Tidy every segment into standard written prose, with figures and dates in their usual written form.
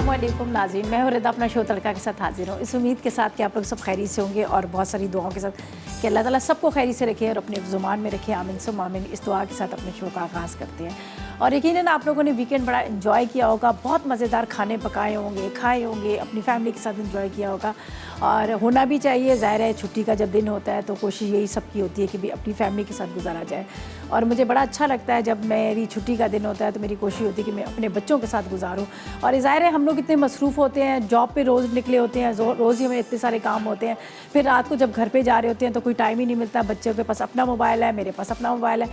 अस्सलामुअलैकुम नाज़रीन, मैं हूं रिदा अपना शो तड़का के साथ हाजिर हूं। इस उम्मीद के साथ कि आप लोग सब खैरी से होंगे और बहुत सारी दुआओं के साथ कि अल्लाह ताला सबको खैरी से रखे और अपने ज़ुबान में रखे। आमीन सुम आमीन। इस दुआ के साथ अपने शो का आगाज़ करते हैं और यकीनन आप लोगों ने वीकेंड बड़ा इन्जॉय किया होगा, बहुत मज़ेदार खाने पकाए होंगे, खाए होंगे, अपनी फैमिली के साथ इन्जॉय किया होगा और होना भी चाहिए। ज़ाहिर है छुट्टी का जब दिन होता है तो कोशिश यही सबकी होती है कि भी अपनी फैमिली के साथ गुजारा जाए और मुझे बड़ा अच्छा लगता है जब मेरी छुट्टी का दिन होता है तो मेरी कोशिश होती है कि मैं अपने बच्चों के साथ गुजारूँ। और ज़ाहिर है हम लोग इतने मसरूफ़ होते हैं, जॉब पे रोज़ निकले होते हैं, रोज़ ही हमें इतने सारे काम होते हैं, फिर रात को जब घर पे जा रहे होते हैं तो कोई टाइम ही नहीं मिलता। बच्चों के पास अपना मोबाइल है, मेरे पास अपना मोबाइल है,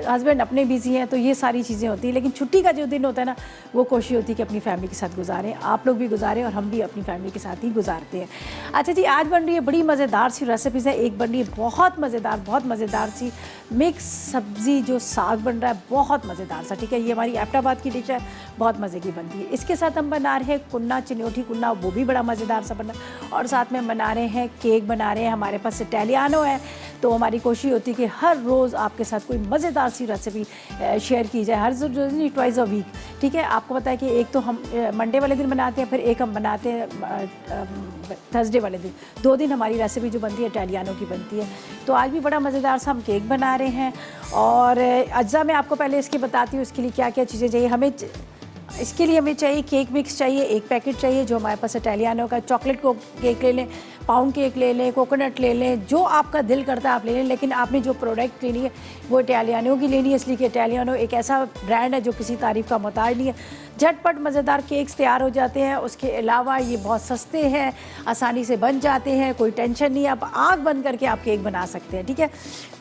हस्बैंड अपने बिज़ी हैं, तो ये सारी चीज़ें होती हैं। लेकिन छुट्टी का जो दिन होता है ना, वो कोशिश होती है कि अपनी फैमिली के साथ गुजारें, आप लोग भी गुजारें और हम भी अपनी फैमिली के साथ ही गुजारते हैं। अच्छा जी, आज बन रही है बड़ी मज़ेदार सी रेसिपीज़ है। एक बन रही है बहुत मज़ेदार सी मिक्स सब्ज़ी, जो साग बन रहा है बहुत मज़ेदार सा, ठीक है। ये हमारी एबटाबाद की डिश है, बहुत मज़े की बनती है। इसके साथ हम बना रहे हैं कुन्ना, चिन्योठी कुन्ना, वो भी बड़ा मज़ेदार सा बना, और साथ में बना रहे हैं केक बना रहे हैं। हमारे पास इटालियानो है तो हमारी कोशिश होती है कि हर रोज़ आपके साथ कोई मज़ेदार सी रेसिपी शेयर की जाए, हर रोज़ नहीं, ट्वाइस अ वीक, ठीक है। आपको पता है कि एक तो हम मंडे वाले दिन बनाते हैं, फिर एक हम बनाते हैं थर्सडे वाले दिन। 2 दिन हमारी रेसिपी जो बनती है इटालियानो की बनती है। तो आज भी बड़ा मज़ेदार सा हम केक बना रहे हैं और अज्जा मैं आपको पहले इसकी बताती हूँ इसके लिए क्या क्या चीज़ें चाहिए। इसके लिए हमें चाहिए केक मिक्स चाहिए, 1 पैकेट चाहिए जो हमारे पास इटालियानो का। चॉकलेट को केक ले लें, पाउंड केक ले लें, कोकोनट ले लें, जो आपका दिल करता है आप ले लें, लेकिन आपने जो प्रोडक्ट लेनी है वो इटालियानो की लेनी है, इसलिए कि इटालियानो एक ऐसा ब्रांड है जो किसी तारीफ़ का मोहताज नहीं है। झटपट मज़ेदार केक्स तैयार हो जाते हैं। उसके अलावा ये बहुत सस्ते हैं, आसानी से बन जाते हैं, कोई टेंशन नहीं, आप आँख बंद करके आप केक बना सकते हैं, ठीक है।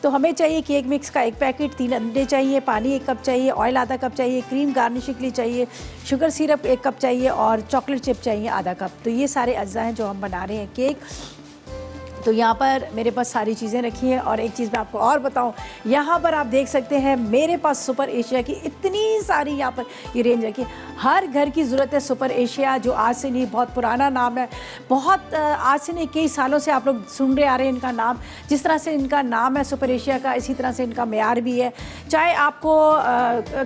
तो हमें चाहिए केक मिक्स का 1 पैकेट, 3 अंडे चाहिए, पानी 1 कप चाहिए, ऑयल आधा कप चाहिए, क्रीम गार्निशिंग के लिए चाहिए, शुगर सिरप 1 कप चाहिए और चॉकलेट चिप चाहिए आधा कप। तो ये सारे अज्जा हैं जो हम बना रहे हैं केक। तो यहाँ पर मेरे पास सारी चीज़ें रखी हैं और एक चीज़ मैं आपको और बताऊँ, यहाँ पर आप देख सकते हैं मेरे पास सुपर एशिया की इतनी सारी यहाँ पर ये रेंज रखी है। हर घर की ज़रूरत है सुपर एशिया, जो आज से नहीं, बहुत पुराना नाम है, बहुत आज से नहीं कई सालों से आप लोग सुन रहे आ रहे हैं इनका नाम। जिस तरह से इनका नाम है सुपर एशिया का, इसी तरह से इनका मेयार भी है। चाहे आपको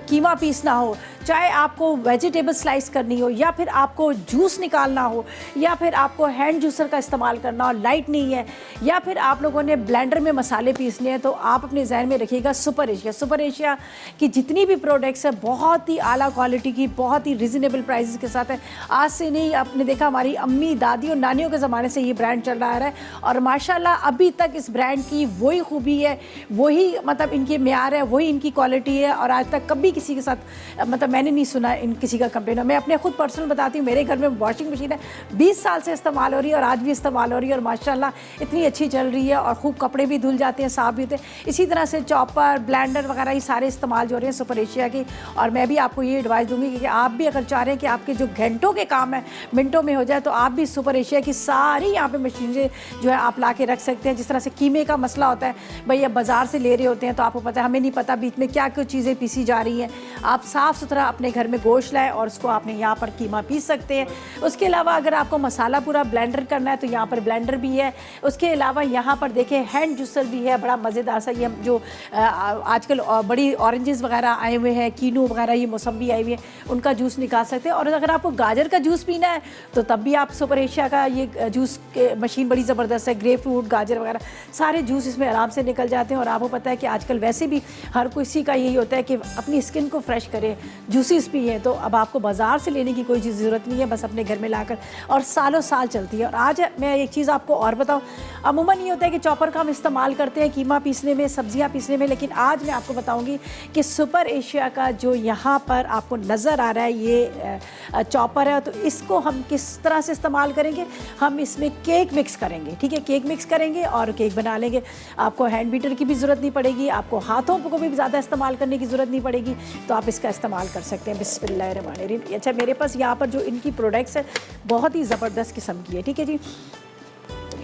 कीमा पीसना हो, चाहे आपको वेजिटेबल स्लाइस करनी हो, या फिर आपको जूस निकालना हो, या फिर आपको हैंड जूसर का इस्तेमाल करना हो, लाइट नहीं है, या फिर आप लोगों ने ब्लेंडर में मसाले पीसने हैं, तो आप अपने जहन में रखिएगा सुपर एशिया। सुपर एशिया की जितनी भी प्रोडक्ट्स है बहुत ही आला क्वालिटी की, बहुत ही रिजनेबल प्राइसेस के साथ है। आज से नहीं, आपने देखा हमारी अम्मी दादी और नानियों के ज़माने से ये ब्रांड चल रहा है और माशाल्लाह अभी तक इस ब्रांड की वही खूबी है, वही मतलब इनके मेयार है, वही इनकी क्वालिटी है। और आज तक कभी किसी के साथ मतलब मैंने नहीं सुना इन किसी का कंप्लेन। मैं अपने खुद पर्सनल बताती हूँ, मेरे घर में वॉशिंग मशीन है 20 साल से इस्तेमाल हो रही है और आज भी इस्तेमाल हो रही है और माशाल्लाह इतनी अच्छी चल रही है और खूब कपड़े भी धुल जाते हैं, साफ भी होते हैं। इसी तरह से चॉपर, ब्लेंडर वगैरह ये सारे इस्तेमाल जो हो रहे हैं सुपर एशिया की। और मैं भी आपको ये एडवाइस दूंगी कि आप भी अगर चाह रहे हैं कि आपके जो घंटों के काम है मिनटों में हो जाए, तो आप भी सुपर एशिया की सारी यहाँ पे मशीनें जो है आप ला के रख सकते हैं। जिस तरह से कीमे का मसला होता है, भाई अब बाज़ार से ले रहे होते हैं तो आपको पता है, हमें नहीं पता बीच में क्या क्या चीज़ें पीसी जा रही हैं। आप साफ़ सुथरा अपने घर में गोश्त लाएँ और उसको आपने यहाँ पर कीमा पीस सकते हैं। उसके अलावा अगर आपको मसाला पूरा ब्लेंडर करना है तो यहाँ पर ब्लेंडर भी है। उसके अलावा यहाँ पर देखें हैंड जूसर भी है, बड़ा मज़ेदार सा। ये जो आजकल बड़ी ऑरेंजेस वगैरह आए हुए हैं, कीनू वगैरह, ये मौसम्बी आई हुई है, उनका जूस निकाल सकते हैं। और अगर आपको गाजर का जूस पीना है तो तब भी आप सुपर एशिया का ये जूस के मशीन बड़ी ज़बरदस्त है। ग्रेप फ्रूट, गाजर वगैरह सारे जूस इसमें आराम से निकल जाते हैं। और आपको पता है कि आजकल वैसे भी हर किसी का यही होता है कि अपनी स्किन को फ्रेश करें, जूसेस पिए, तो अब आपको बाज़ार से लेने की कोई चीज़ ज़रूरत नहीं है, बस अपने घर में लाकर, और सालों साल चलती है। और आज मैं एक चीज़ आपको और बताऊँ, अमूमन ये होता है कि चॉपर का हम इस्तेमाल करते हैं कीमा पीसने में, सब्जियां पीसने में, लेकिन आज मैं आपको बताऊंगी कि सुपर एशिया का जो यहाँ पर आपको नज़र आ रहा है ये चॉपर है, तो इसको हम किस तरह से इस्तेमाल करेंगे, हम इसमें केक मिक्स करेंगे, ठीक है। केक मिक्स करेंगे और केक बना लेंगे। आपको हैंड बीटर की भी ज़रूरत नहीं पड़ेगी, आपको हाथों को भी ज़्यादा इस्तेमाल करने की ज़रूरत नहीं पड़ेगी, तो आप इसका इस्तेमाल कर सकते हैं। बिस्मिल्लाहिर्रहमानिर्रहीम। अच्छा, मेरे पास यहाँ पर जो इनकी प्रोडक्ट्स है बहुत ही ज़बरदस्त किस्म की है, ठीक है जी।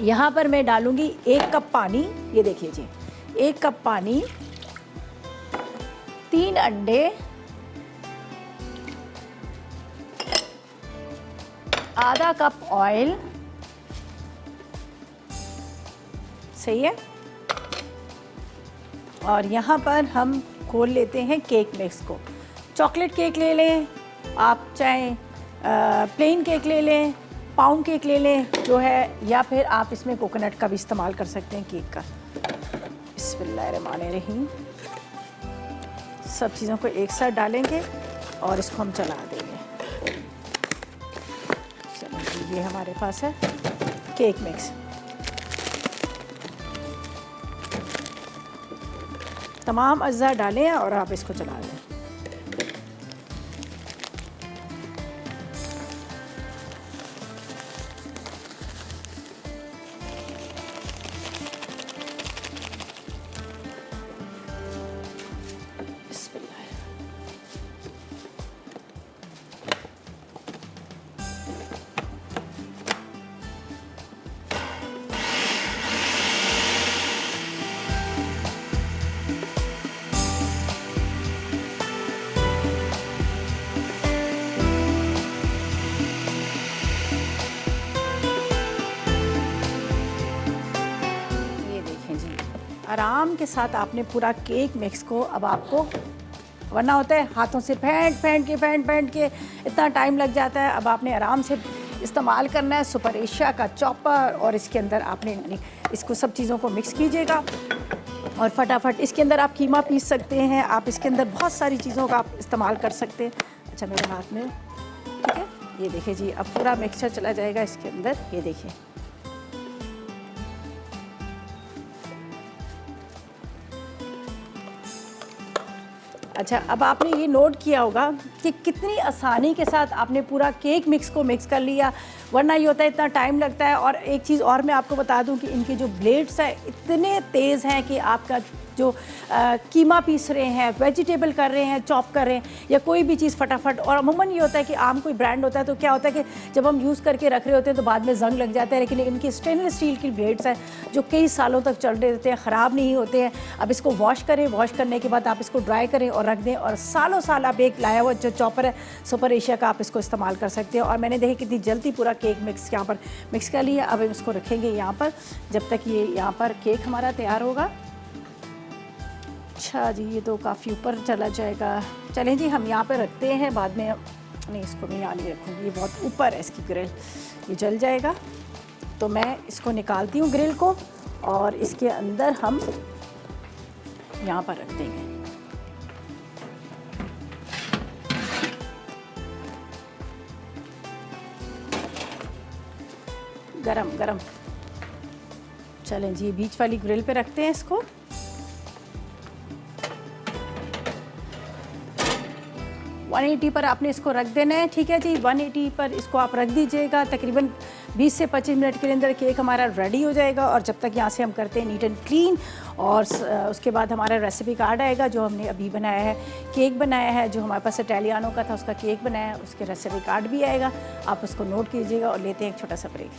यहाँ पर मैं डालूँगी 1 कप पानी, ये देखिए जी 1 कप पानी, 3 अंडे, आधा कप ऑयल, सही है। और यहाँ पर हम खोल लेते हैं केक मिक्स को। चॉकलेट केक ले लें आप, चाहे प्लेन केक ले लें, पाउंड केक ले लें जो है, या फिर आप इसमें कोकोनट का भी इस्तेमाल कर सकते हैं केक का। बिस्मिल्लाहिर्रहमानिर्रहीम। सब चीज़ों को एक साथ डालेंगे और इसको हम चला देंगे। चलो ये हमारे पास है केक मिक्स। तमाम अज्जा डालें और आप इसको चला दें। आराम के साथ आपने पूरा केक मिक्स को, अब आपको, वरना होता है हाथों से फेंट के इतना टाइम लग जाता है। अब आपने आराम से इस्तेमाल करना है सुपर एशिया का चॉपर, और इसके अंदर आपने इसको सब चीज़ों को मिक्स कीजिएगा और फटाफट इसके अंदर आप कीमा पीस सकते हैं, आप इसके अंदर बहुत सारी चीज़ों का आप इस्तेमाल कर सकते हैं। अच्छा मेरे हाथ में, ठीक है, ये देखिए जी, अब पूरा मिक्सचर चला जाएगा इसके अंदर, ये देखिए। अच्छा, अब आपने ये नोट किया होगा कि कितनी आसानी के साथ आपने पूरा केक मिक्स को मिक्स कर लिया, वरना ये होता है इतना टाइम लगता है। और एक चीज़ और मैं आपको बता दूं कि इनके जो ब्लेड्स हैं इतने तेज़ हैं कि आपका जो कीमा पीस रहे हैं, वेजिटेबल कर रहे हैं, चॉप कर रहे हैं, या कोई भी चीज़ फटाफट। और अमूमन ये होता है कि आम कोई ब्रांड होता है तो क्या होता है कि जब हम यूज़ करके रख रहे होते हैं तो बाद में जंग लग जाता है, लेकिन इनकी स्टेनलेस स्टील की ब्लेड्स हैं जो कई सालों तक चल रहे होते हैं, ख़राब नहीं होते हैं। अब इसको वॉश करें, वॉश करने के बाद आप इसको ड्राई करें और रख दें, और सालों साल आप एक लाया हुआ जो चॉपर है सुपर एशिया का, आप इसको इस्तेमाल कर सकते हैं। और मैंने देखी कितनी जल्दी पूरा केक मिक्स यहाँ पर मिक्स कर लिया। अब हम इसको रखेंगे यहाँ पर जब तक ये यहाँ पर केक हमारा तैयार होगा। अच्छा जी, ये तो काफ़ी ऊपर चला जाएगा। चलें जी, हम यहाँ पे रखते हैं, बाद में नहीं, इसको मैं यहाँ नहीं रखूँगी, ये बहुत ऊपर है इसकी ग्रिल, ये जल जाएगा। तो मैं इसको निकालती हूँ ग्रिल को, और इसके अंदर हम यहाँ पर रख देंगे। गरम गरम। चलें जी, बीच वाली ग्रिल पे रखते हैं इसको। वन 180 पर आपने इसको रख देना है, ठीक है जी। 180 पर इसको आप रख दीजिएगा। तकरीबन 20 से 25 मिनट के अंदर केक हमारा रेडी हो जाएगा। और जब तक यहाँ से हम करते हैं नीट एंड क्लीन, और उसके बाद हमारा रेसिपी कार्ड आएगा जो हमने अभी बनाया है, केक बनाया है जो हमारे पास इटालियानो का था, उसका केक बनाया है, उसके रेसिपी कार्ड भी आएगा। आप उसको नोट कीजिएगा। और लेते हैं एक छोटा सा ब्रेक।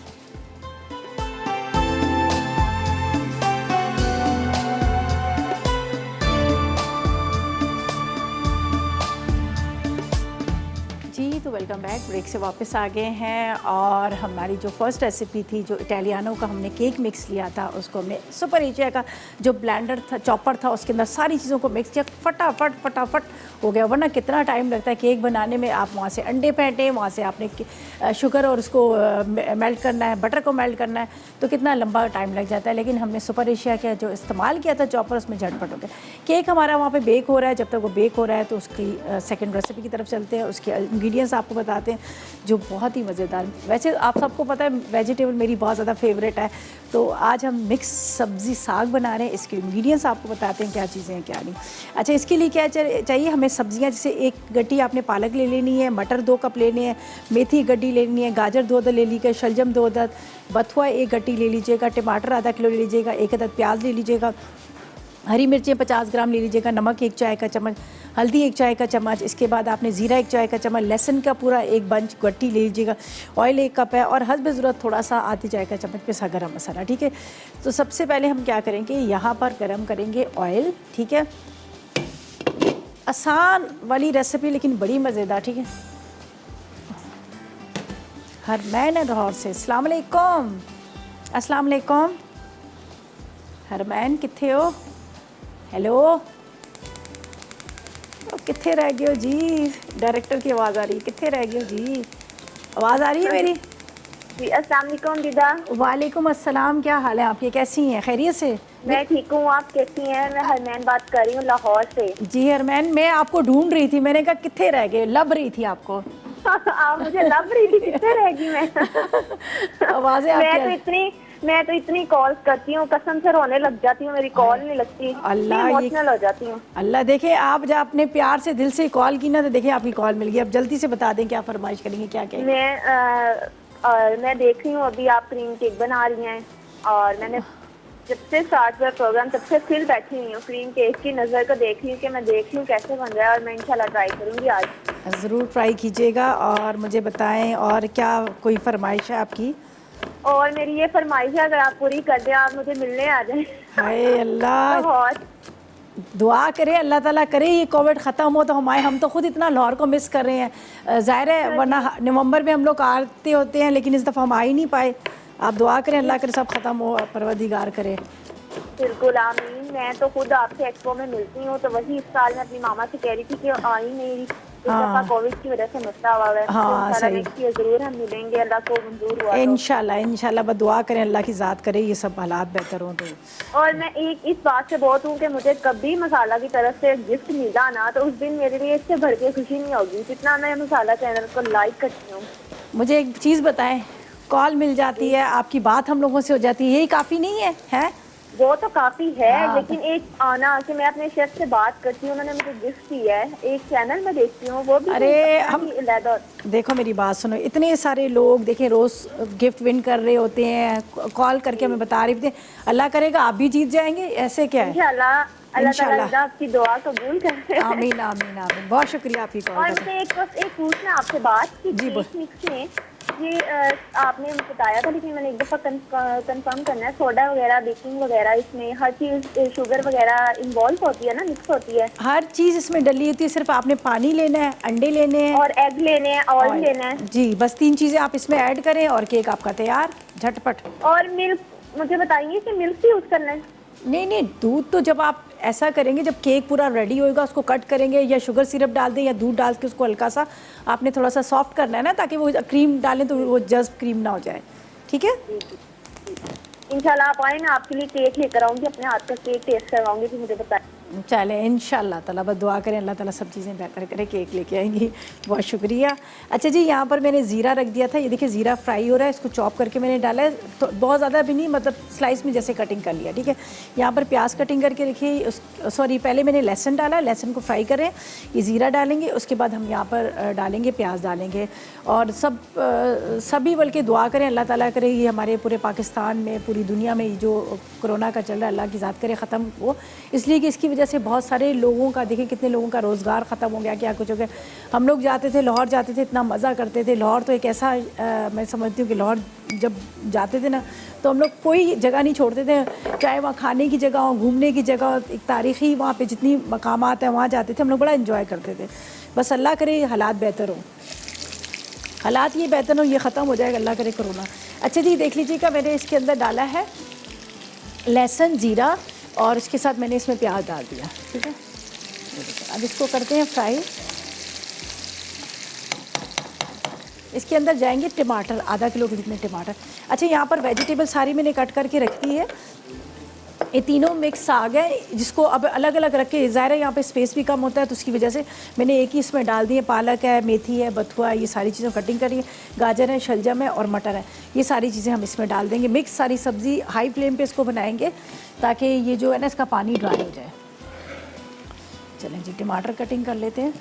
जी, तो वेलकम बैक। ब्रेक से वापस आ गए हैं, और हमारी जो फर्स्ट रेसिपी थी, जो इटालियानो का हमने केक मिक्स लिया था, उसको हमने सुपर एशिया का जो ब्लेंडर था, चॉपर था, उसके अंदर सारी चीज़ों को मिक्स किया, फटाफट हो गया। वरना कितना टाइम लगता है केक बनाने में। आप वहाँ से अंडे फेंटें, वहाँ से आपने शुगर और उसको मेल्ट करना है, बटर को मेल्ट करना है, तो कितना लंबा टाइम लग जाता है। लेकिन हमने सुपर एशिया का जो इस्तेमाल किया था चॉपर, उसमें झटपट हो गया। केक हमारा वहाँ पर बेक हो रहा है। जब तक वो बेक हो रहा है तो उसकी सेकेंड रेसिपी की तरफ चलते हैं। उसके इंग्रेडिएंट्स आपको बताते हैं जो बहुत ही मज़ेदार। वैसे आप सबको पता है वेजिटेबल मेरी बहुत ज़्यादा फेवरेट है, तो आज हम मिक्स सब्ज़ी साग बना रहे हैं। इसके इंग्रेडिएंट्स आपको बताते हैं क्या चीज़ें हैं क्या नहीं। अच्छा, इसके लिए क्या चाहिए हमें? सब्जियां, जैसे एक गड्डी आपने पालक ले लेनी है, मटर 2 कप लेने हैं, मेथी गड्डी लेनी है, गाजर 2 अदद ले लीजिएगा, शलजम 2 अदद, बथुआ 1 गड्डी ले लीजिएगा, टमाटर आधा किलो ले लीजिएगा, 1 अदद प्याज ले लीजिएगा, हरी मिर्चें 50 ग्राम ले लीजिएगा, नमक 1 चाय का चम्मच, हल्दी 1 चाय का चम्मच, इसके बाद आपने ज़ीरा 1 चाय का चम्मच, लहसुन का पूरा 1 बंच गट्टी ले लीजिएगा, ऑयल 1 कप है, और हस्ब ज़रूरत थोड़ा सा आधी चाय का चम्मच पिसा गरम मसाला, ठीक है। तो सबसे पहले हम क्या करेंगे, यहाँ पर गरम करेंगे ऑयल, ठीक है। आसान वाली रेसिपी लेकिन बड़ी मज़ेदार, ठीक है। हरमैन है लाहौर से। अस्सलाम वालेकुम। अस्सलाम वालेकुम। हरमैन किथे हो? हेलो, किथे रह गए हो जी? डायरेक्टर की आवाज़ आ रही, किथे रह गए हो जी? आवाज़ आ रही है मेरी? जी अस्सलाम वालेकुम दीदा। वालेकुम अस्सलाम, क्या हाल है आपके, कैसी हैं, खैरियत से? मैं ठीक हूँ, आप कैसी हैं? मैं हरमैन बात कर रही हूँ लाहौर से। जी हरमैन, मैं आपको ढूंढ रही थी, मैंने कहा कितने रह गए, लब रही थी आपको। आप मुझे लब रही थी, कितने रहेगी मैं। आवाज़ें आपकी। मैं तो इतनी कॉल्स करती हूँ, कसम से रोने लग जाती हूँ, मेरी कॉल नहीं लगती, इतनी अल्लाह, ये इमोशनल हो जाती हूँ। अल्लाह, देखे आप जब अपने प्यार से दिल से कॉल की ना, तो देखिए आपकी कॉल मिल गई। अब जल्दी से बता दें क्या फरमाइश करेंगे, क्या कहेंगे? मैं देख रही हूँ अभी आप क्रीम केक बना रही हैं, और मैंने जब से स्टार्ट हुआ प्रोग्राम तब से फिर बैठी हुई हूँ, क्रीम केक की नज़र को देख रही हूँ कि मैं देख रही हूँ कैसे बन रहा है, और मैं इंशाल्लाह ट्राई करूँगी आज। ज़रूर ट्राई कीजिएगा और मुझे बताएं, और क्या कोई फरमाइश है आपकी? और मेरी ये फरमाइश है, अगर आप पूरी कर दें, आप मुझे मिलने आ जाएं। हाय अल्लाह, बहुत दुआ करें अल्लाह ताला करे ये कोविड ख़त्म हो तो हम तो खुद इतना लाहौर को मिस कर रहे हैं। ज़ाहिर है वरना नवंबर में हम लोग आते होते हैं, लेकिन इस दफ़ा हम आ ही नहीं पाए। आप दुआ करें अल्लाह करे सब ख़त्म हो, परवरदिगार करे। बिल्कुल आमीन। मैं तो खुद आपसे एक्सपो में मिलती हूँ, तो वही इस साल मैं अपनी मामा से कह रही थी कि आ ही नहीं रही, इस दफा कोविड की वजह से मसला हुआ है। हाँ, तो सही। नेक्स्ट ईयर जरूर हम मिलेंगे, अल्लाह को मंजूर हुआ तो। इंशाल्लाह इंशाल्लाह, बस दुआ करें अल्लाह की ज़ात करे ये सब हालात बेहतर हों तो। और मैं एक इस बात से बहुत हूँ कि मुझे कभी मसाला की तरफ से गिफ्ट मिला ना, तो उस दिन मेरे लिए इससे भर के खुशी नहीं होगी जितना मैं मसाला चैनल को लाइक करती हूँ। मुझे एक चीज़ बताएं, कॉल मिल जाती है, आपकी बात हम लोगों से हो जाती है, यही काफ़ी नहीं है? है वो तो काफी है, हाँ, लेकिन एक आना कि मैं अपने शेफ से बात करती हूँ, उन्होंने मुझे गिफ्ट दिया है, एक चैनल में देखती हूँ, वो भी अरे हम देखो मेरी बात सुनो, इतने सारे लोग देखें रोज़ गिफ्ट विन कर रहे होते हैं, कॉल करके हमें बता रहे होते हैं। अल्लाह करेगा आप भी जीत जाएंगे, ऐसे क्या है? इंशाल्लाह, अल्लाह ताला आपकी दुआ कबूल करे। आमीन आमीन आमीन, बहुत शुक्रिया आपकी कॉल और का। मुझे एक पूछना आपसे बात कि जी, बोल। केक मिक्स में ये आपने बताया था, लेकिन मैंने एक दफ़ा कंफर्म करना है, सोडा वगैरह, बेकिंग वगैरह, इसमें हर चीज़ शुगर वगैरह इन्वॉल्व होती है ना, मिक्स होती है? हर चीज़ इसमें डली होती है, सिर्फ आपने पानी लेना है, अंडे लेने हैं और एग लेने हैं, ऑयल लेना है। जी, बस 3 चीज़ें आप इसमें ऐड करें और केक आपका तैयार, झटपट। और मिल्क, मुझे बताइए कि मिल्क भी यूज़ करना है? नहीं नहीं, दूध तो जब आप ऐसा करेंगे, जब केक पूरा रेडी होएगा उसको कट करेंगे, या शुगर सिरप डाल दें या दूध डाल के उसको हल्का सा आपने थोड़ा सा सॉफ्ट करना है ना, ताकि वो क्रीम डालें तो वो जस्ट क्रीम ना हो जाए, ठीक है? इंशाल्लाह आप आए, मैं आपके लिए केक लेकर आऊँगी, अपने हाथ का केक टेस्ट करवाऊँगी, कि मुझे बताएं। चले इंशाल्लाह ताला, बस दुआ करें अल्लाह ताला सब चीज़ें बेहतर करे, केक लेके आएंगी। बहुत शुक्रिया। अच्छा जी, यहाँ पर मैंने ज़ीरा रख दिया था, ये देखिए ज़ीरा फ्राई हो रहा है, इसको चॉप करके मैंने डाला है, तो बहुत ज़्यादा भी नहीं, मतलब स्लाइस में जैसे कटिंग कर लिया, ठीक है। यहाँ पर प्याज कटिंग करके रखिए, सॉरी पहले मैंने लहसुन डाला, लहसुन को फ्राई करें, ये ज़ीरा डालेंगे, उसके बाद हम यहाँ पर डालेंगे प्याज डालेंगे, और सभी बल्कि दुआ करें अल्लाह ताला करे ये हमारे पूरे पाकिस्तान में, पूरी दुनिया में जो कोरोना का चल रहा है, अल्लाह की ज़ात करे ख़त्म हो, इसलिए कि इसकी वजह से बहुत सारे लोगों का, देखिए कितने लोगों का रोज़गार ख़त्म हो गया, क्या कुछ हो गया। हम लोग जाते थे लाहौर, जाते थे, इतना मज़ा करते थे। लाहौर तो एक ऐसा मैं समझती हूँ कि लाहौर जब जाते थे ना, तो हम लोग कोई जगह नहीं छोड़ते थे, चाहे वहाँ खाने की जगह हो, घूमने की जगह हो, एक तारीख़ी वहाँ पे जितनी मकामात हैं वहाँ जाते थे, हम लोग बड़ा इन्जॉय करते थे। बस अल्लाह करे हालात बेहतर हो, हालात ये बेहतर हो, ये ख़त्म हो जाएगा, अल्लाह करे कोरोना। अच्छा जी, देख लीजिएगा मैंने इसके अंदर डाला है लहसुन, ज़ीरा, और इसके साथ मैंने इसमें प्याज डाल दिया, ठीक है। अब इसको करते हैं फ्राई। इसके अंदर जाएंगे टमाटर, आधा किलो के जितने टमाटर। अच्छा, यहाँ पर वेजिटेबल सारी मैंने कट करके रखी है, ये तीनों मिक्स आ गए, जिसको अब अलग अलग रख के, ज़ाहिर है यहाँ पे स्पेस भी कम होता है, तो उसकी वजह से मैंने एक ही इसमें डाल दिए। पालक है, मेथी है, बथुआ है, ये सारी चीज़ें कटिंग करी है, गाजर है, शलजम है और मटर है, ये सारी चीज़ें हम इसमें डाल देंगे। मिक्स सारी सब्ज़ी हाई फ्लेम पे इसको बनाएंगे, ताकि ये जो है ना इसका पानी ड्राई हो जाए। चलें जी, टमाटर कटिंग कर लेते हैं।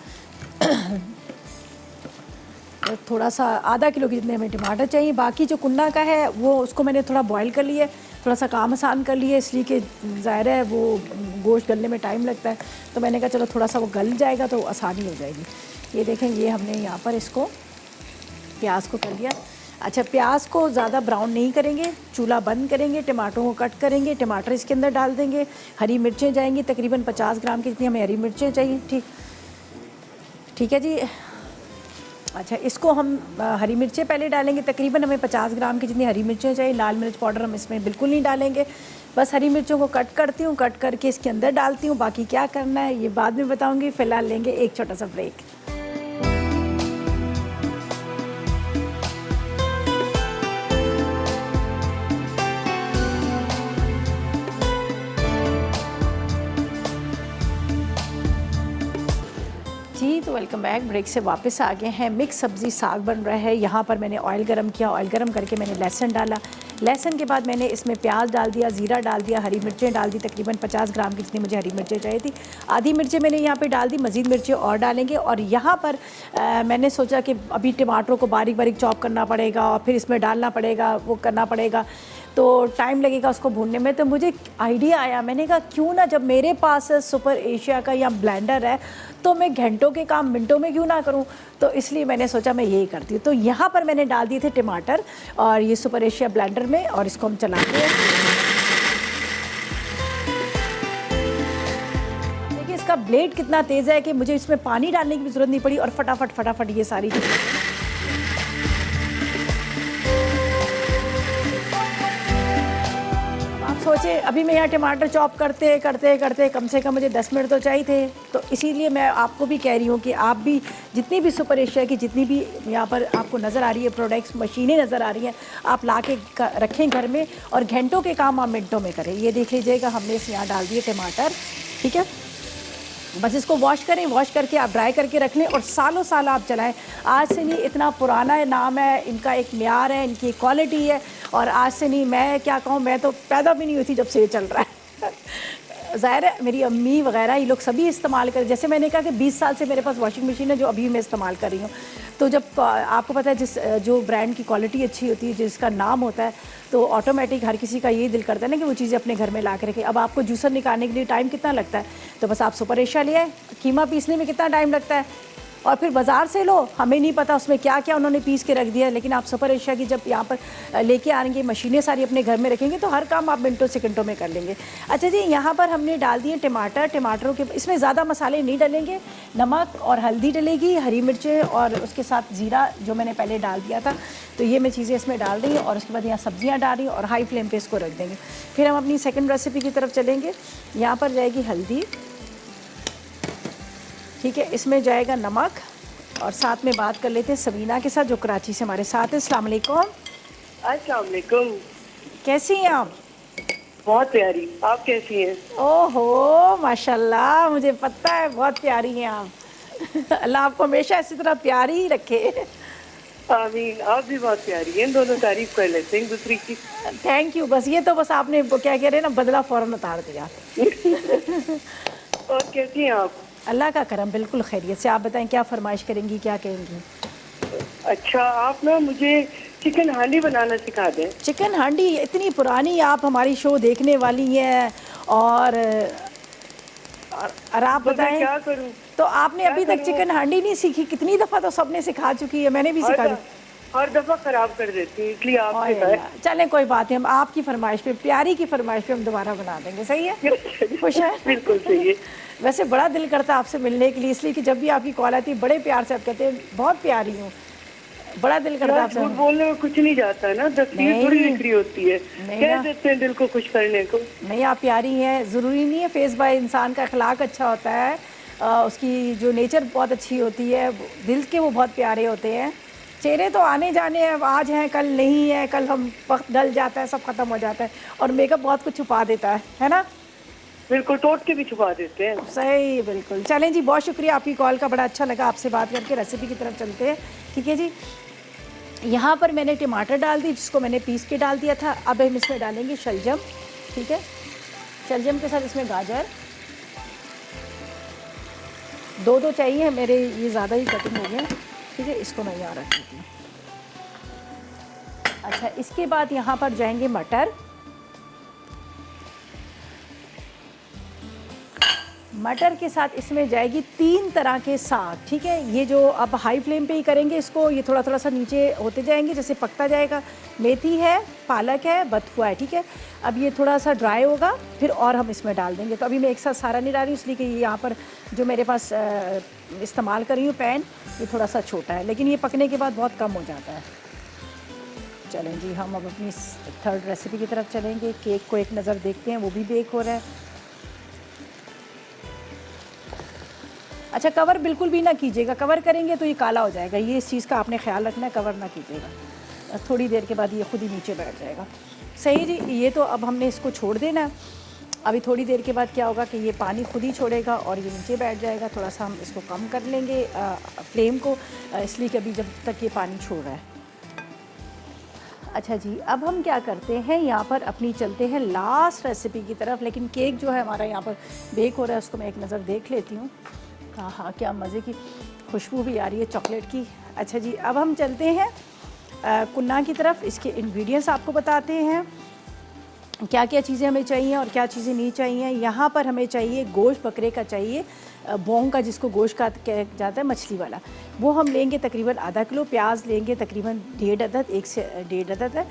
थोड़ा सा आधा किलो के जितने हमें टमाटर चाहिए। बाकी जो कुन्ना का है वो उसको मैंने थोड़ा बॉईल कर लिया है, थोड़ा सा काम आसान कर लिया, इसलिए कि ज़ाहिर है वो गोश्त गलने में टाइम लगता है, तो मैंने कहा चलो थोड़ा सा वो गल जाएगा तो आसानी हो जाएगी। ये देखें, ये हमने यहाँ पर इसको प्याज को कर लिया। अच्छा, प्याज को ज़्यादा ब्राउन नहीं करेंगे, चूल्हा बंद करेंगे, टमाटरों को कट करेंगे, टमाटर इसके अंदर डाल देंगे, हरी मिर्चें जाएंगी, तकरीबन 50 ग्राम की जितनी हमें हरी मिर्चें चाहिए, ठीक है जी। अच्छा, इसको हम हरी मिर्चें पहले डालेंगे, तकरीबन हमें 50 ग्राम की जितनी हरी मिर्चें चाहिए। लाल मिर्च पाउडर हम इसमें बिल्कुल नहीं डालेंगे, बस हरी मिर्चों को कट करती हूँ, कट करके इसके अंदर डालती हूँ। बाकी क्या करना है ये बाद में बताऊँगी, फ़िलहाल लेंगे एक छोटा सा ब्रेक। जी तो वेलकम बैक। ब्रेक से वापस आ गए हैं। मिक्स सब्ज़ी साग बन रहा है। यहाँ पर मैंने ऑयल गरम किया, ऑयल गरम करके मैंने लहसुन डाला, लहसुन के बाद मैंने इसमें प्याज डाल दिया, ज़ीरा डाल दिया, हरी मिर्चें डाल दी, तकरीबन 50 ग्राम की जितनी मुझे हरी मिर्चें चाहिए थी। आधी मिर्चें मैंने यहाँ पे डाल दी, मज़ीद मिर्चें और डालेंगे। और यहाँ पर मैंने सोचा कि अभी टमाटरों को बारीक बारीक चॉप करना पड़ेगा और फिर इसमें डालना पड़ेगा, वो करना पड़ेगा, तो टाइम लगेगा उसको भूनने में। तो मुझे आइडिया आया, मैंने कहा क्यों ना, जब मेरे पास सुपर एशिया का या ब्लेंडर है तो मैं घंटों के काम मिनटों में क्यों ना करूं। तो इसलिए मैंने सोचा मैं यही करती हूँ। तो यहाँ पर मैंने डाल दिए थे टमाटर और ये सुपर एशिया ब्लेंडर में, और इसको हम चलाते हैं। देखिए इसका ब्लेड कितना तेज़ है कि मुझे इसमें पानी डालने की भी ज़रूरत नहीं पड़ी और फटाफट फटाफट ये सारी चीज़ें। सोचे अभी मैं यहाँ टमाटर चॉप करते करते करते कम से कम मुझे 10 मिनट तो चाहिए थे। तो इसीलिए मैं आपको भी कह रही हूँ कि आप भी जितनी भी सुपर एशिया की जितनी भी यहाँ पर आपको नज़र आ रही है प्रोडक्ट्स, मशीनें नज़र आ रही हैं, आप ला के रखें घर में और घंटों के काम आप मिनटों में करें। ये देख लीजिएगा हमने इस यहाँ डाल दिए टमाटर, ठीक है। बस इसको वॉश करें, वॉश करके आप ड्राई करके रख लें और सालों साल आप चलाएं। आज से नहीं, इतना पुराना नाम है, इनका एक म्यार है, इनकी क्वालिटी है। और आज से नहीं, मैं क्या कहूँ, मैं तो पैदा भी नहीं हुई थी जब से ये चल रहा है। ज़ाहिर है मेरी अम्मी वगैरह ये लोग सभी इस्तेमाल करें। जैसे मैंने कहा कि 20 साल से मेरे पास वॉशिंग मशीन है जो अभी मैं इस्तेमाल कर रही हूँ। तो जब आपको पता है जो ब्रांड की क्वालिटी अच्छी होती है, जिसका नाम होता है, तो ऑटोमेटिक हर किसी का यही दिल करता है ना कि वो चीज़ें अपने घर में ला के रखें। अब आपको जूसर निकालने के लिए टाइम कितना लगता है, तो बस आप सुपर एशिया ले आए। कीमा पीसने में कितना टाइम लगता है, और फिर बाज़ार से लो, हमें नहीं पता उसमें क्या क्या उन्होंने पीस के रख दिया। लेकिन आप सुपर एशिया की जब यहाँ पर लेके आएंगे, मशीनें सारी अपने घर में रखेंगे, तो हर काम आप मिनटों सेकंडों में कर लेंगे। अच्छा जी, यहाँ पर हमने डाल दिए टमाटर। टमाटरों के इसमें ज़्यादा मसाले नहीं डलेंगे, नमक और हल्दी डलेगी, हरी मिर्चें और उसके साथ ज़ीरा जो मैंने पहले डाल दिया था। तो ये मैं चीज़ें इसमें डाल रही हूँ और उसके बाद यहाँ सब्जियाँ डाल रही हूँ और हाई फ्लेम पर इसको रख देंगे। फिर हम अपनी सेकेंड रेसिपी की तरफ चलेंगे। यहाँ पर जाएगी हल्दी, ठीक है, इसमें जाएगा नमक, और साथ में बात कर लेते हैं सबीना के साथ जो कराची से हमारे साथ है। अस्सलाम वालेकुम। अस्सलाम वालेकुम। कैसी हैं आप? बहुत प्यारी, आप कैसी हैं? ओहो माशाल्लाह, मुझे पता है बहुत प्यारी हैं आप। अल्लाह आपको हमेशा इसी तरह प्यारी ही रखे। आमीन। आप भी बहुत प्यारी हैं, दोनों तारीफ कर लेते हैं दूसरी की। Thank you. बस ये तो बस आपने क्या कह रहे हैं ना, बदला फ़ौरन उतार दिया। और कैसी हैं आप? अल्लाह का करम, बिल्कुल खैरियत से। आप बताएं क्या फरमाइश करेंगी, क्या कहेंगी? अच्छा, आप ना मुझे चिकन हांडी बनाना सिखा दें। चिकन हांडी? इतनी पुरानी आप हमारी शो देखने वाली हैं और आप बताएं क्या करूं? तो आपने अभी तक चिकन हांडी नहीं सीखी? कितनी दफ़ा तो सबने सिखा चुकी है, मैंने भी सिखा दी। हर दफ़ा ख़राब कर देती हूँ, इसलिए आप सिखाएं। चलें कोई बात नहीं, हम आपकी फरमाइश पे, प्यारी की फरमाइश पे हम दोबारा बना देंगे। सही है? खुश है? बिल्कुल सही है। वैसे बड़ा दिल करता है आपसे मिलने के लिए, इसलिए कि जब भी आपकी कॉल आती है बड़े प्यार से आप कहते हैं बहुत प्यारी हूँ, बड़ा दिल करता है आपसे। झूठ बोलने में कुछ नहीं जाता ना, तस्वीर थोड़ी बिखरी होती है, कह देते हैं दिल को खुश करने को। नहीं, आप प्यारी हैं, ज़रूरी नहीं है फेस बाय इंसान का अखलाक अच्छा होता है, उसकी जो नेचर बहुत अच्छी होती है, दिल के वो बहुत प्यारे होते हैं। चेहरे तो आने जाने हैं, आज हैं कल नहीं है, कल हम वक्त ढल जाता है, सब ख़त्म हो जाता है, और मेकअप बहुत कुछ छुपा देता है ना? बिल्कुल, टोट के भी छुपा देते हैं। सही, बिल्कुल। चलें जी, बहुत शुक्रिया आपकी कॉल का, बड़ा अच्छा लगा आपसे बात करके। रेसिपी की तरफ चलते हैं, ठीक है जी। यहाँ पर मैंने टमाटर डाल दी, जिसको मैंने पीस के डाल दिया था। अब हम इसमें डालेंगे शलजम, ठीक है। शलजम के साथ इसमें गाजर, दो चाहिए मेरे, ये ज़्यादा ही कटिंग हो गया, ठीक है। इसको मैं यहाँ रख देती हूँ। अच्छा, इसके बाद यहाँ पर जाएंगे मटर। मटर के साथ इसमें जाएगी 3 तरह के साग, ठीक है। ये जो अब हाई फ्लेम पे ही करेंगे इसको, ये थोड़ा थोड़ा सा नीचे होते जाएंगे जैसे पकता जाएगा। मेथी है, पालक है, बथुआ है, ठीक है। अब ये थोड़ा सा ड्राई होगा, फिर और हम इसमें डाल देंगे। तो अभी मैं एक साथ सारा नहीं डाल रही हूँ, इसलिए कि यहाँ पर जो मेरे पास इस्तेमाल कर रही हूँ पैन, ये थोड़ा सा छोटा है, लेकिन ये पकने के बाद बहुत कम हो जाता है। चलें जी, हम अब अपनी थर्ड रेसिपी की तरफ चलेंगे। केक को एक नज़र देखते हैं, वो भी बेक हो रहा है। अच्छा, कवर बिल्कुल भी ना कीजिएगा, कवर करेंगे तो ये काला हो जाएगा, ये इस चीज़ का आपने ख्याल रखना है, कवर ना कीजिएगा, थोड़ी देर के बाद ये खुद ही नीचे बैठ जाएगा। सही जी, ये तो अब हमने इसको छोड़ देना है। अभी थोड़ी देर के बाद क्या होगा कि ये पानी खुद ही छोड़ेगा और ये नीचे बैठ जाएगा। थोड़ा सा हम इसको कम कर लेंगे फ्लेम को, इसलिए कि अभी जब तक ये पानी छोड़ रहा है। अच्छा जी, अब हम क्या करते हैं, यहाँ पर अपनी चलते हैं लास्ट रेसिपी की तरफ। लेकिन केक जो है हमारा यहाँ पर बेक हो रहा है, उसको मैं एक नज़र देख लेती हूँ। हाँ हाँ, क्या मज़े की खुशबू भी आ रही है चॉकलेट की। अच्छा जी, अब हम चलते हैं कुन्ना की तरफ। इसके इंग्रेडिएंट्स आपको बताते हैं क्या क्या चीज़ें हमें चाहिए और क्या चीज़ें नहीं चाहिए। यहाँ पर हमें चाहिए गोश्त बकरे का चाहिए, बोंग का, जिसको गोश्त का कहा जाता है, मछली वाला, वो हम लेंगे तकरीबन आधा किलो। प्याज लेंगे तकरीबन 1.5 अदद, 1 से 1.5 अदद है।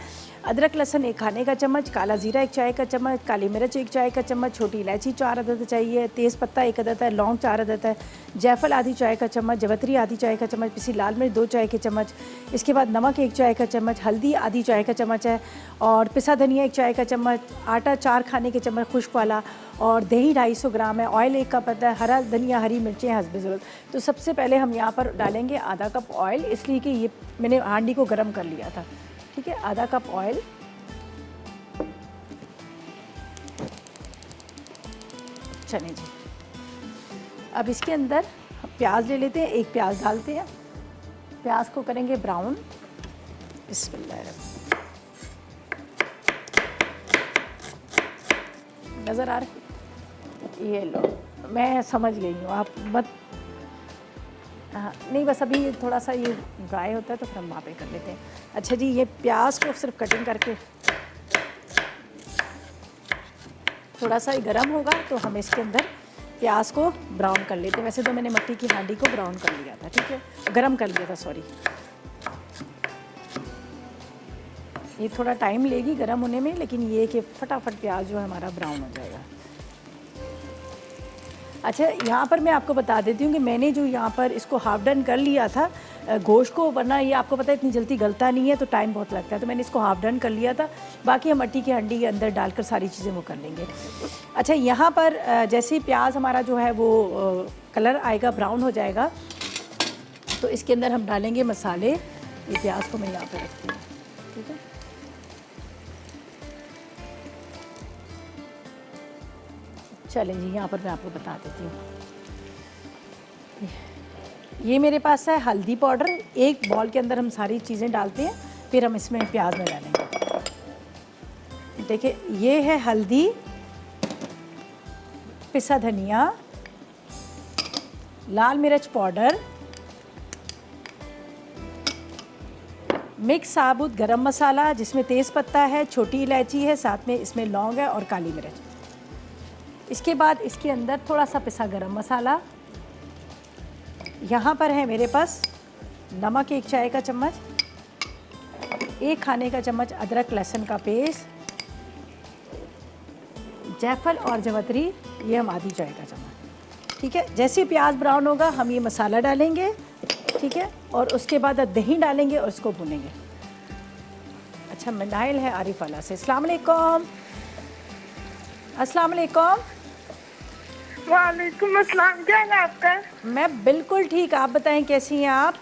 अदरक लहसुन 1 खाने का चम्मच, काला ज़ीरा 1 चाय का चम्मच, काली मिर्च 1 चाय का चम्मच, छोटी इलायची 4 अदद चाहिए, तेज़पत्ता 1 अदद है, लौंग 4 अदद है, जायफल आधी चाय का चम्मच, जवतरी आधी चाय का चम्मच, पिसी लाल मिर्च 2 चाय के चम्मच। इसके बाद नमक 1 चाय का चम्मच, हल्दी आधी चाय का चम्मच है, और पिसा धनिया 1 चाय का चम्मच, आटा 4 खाने के चम्मच खुश्क वाला, और दही 250 ग्राम है, ऑयल 1 कप है, हरा धनिया हरी मिर्चें हस्बे ज़रूरत। तो सबसे पहले हम यहाँ पर डालेंगे आधा कप ऑयल, इसलिए कि ये मैंने हांडी को गर्म कर लिया था। ठीक है, आधा कप ऑयल। चलें जी, अब इसके अंदर प्याज ले लेते हैं, 1 प्याज डालते हैं। प्याज को करेंगे ब्राउन। बिस्मिल्लाह, नज़र आ रहा है? ये लो, मैं समझ गई हूँ, आप मत, हाँ नहीं, बस अभी थोड़ा सा ये ड्राई होता है तो फिर हम वहाँ पे कर लेते हैं। अच्छा जी, ये प्याज को सिर्फ कटिंग करके थोड़ा सा गर्म होगा तो हम इसके अंदर प्याज को ब्राउन कर लेते हैं। वैसे तो मैंने मट्टी की हांडी को ब्राउन कर लिया था, ठीक है, गर्म कर लिया था, सॉरी। ये थोड़ा टाइम लेगी गर्म होने में, लेकिन ये कि फटाफट प्याज जो है हमारा ब्राउन हो जाएगा। अच्छा, यहाँ पर मैं आपको बता देती हूँ कि मैंने जो यहाँ पर इसको हाफ डन कर लिया था गोश्त को, वरना ये आपको पता है इतनी जल्दी गलता नहीं है तो टाइम बहुत लगता है, तो मैंने इसको हाफ डन कर लिया था। बाकी हम मट्टी की हंडी के अंदर डालकर सारी चीज़ें वो कर लेंगे। अच्छा, यहाँ पर जैसे ही प्याज हमारा जो है वो कलर आएगा, ब्राउन हो जाएगा, तो इसके अंदर हम डालेंगे मसाले। ये प्याज को मैं यहाँ पर रखती हूँ, ठीक है। चलें जी, यहाँ पर मैं आपको बता देती हूँ। ये मेरे पास है हल्दी पाउडर, 1 बॉल के अंदर हम सारी चीज़ें डालते हैं, फिर हम इसमें प्याज में डालेंगे। देखिए, ये है हल्दी, पिसा धनिया, लाल मिर्च पाउडर, मिक्स साबुत गरम मसाला जिसमें तेज़पत्ता है, छोटी इलायची है, साथ में इसमें लौंग है और काली मिर्च। इसके बाद इसके अंदर थोड़ा सा पिसा गरम मसाला, यहाँ पर है मेरे पास नमक 1 चाय का चम्मच, 1 खाने का चम्मच अदरक लहसुन का पेस्ट, जायफल और जवतरी ये हम आधी चाय का चम्मच, ठीक है। जैसे प्याज ब्राउन होगा हम ये मसाला डालेंगे, ठीक है, और उसके बाद दही डालेंगे और इसको भूनेंगे। अच्छा, मिनाइल है आरिफ वाला से। अस्सलाम वालेकुम। अस्सलाम वालेकुम। वालेकुम अस्सलाम, क्या है आपका? मैं बिल्कुल ठीक, आप बताएं कैसी हैं आप?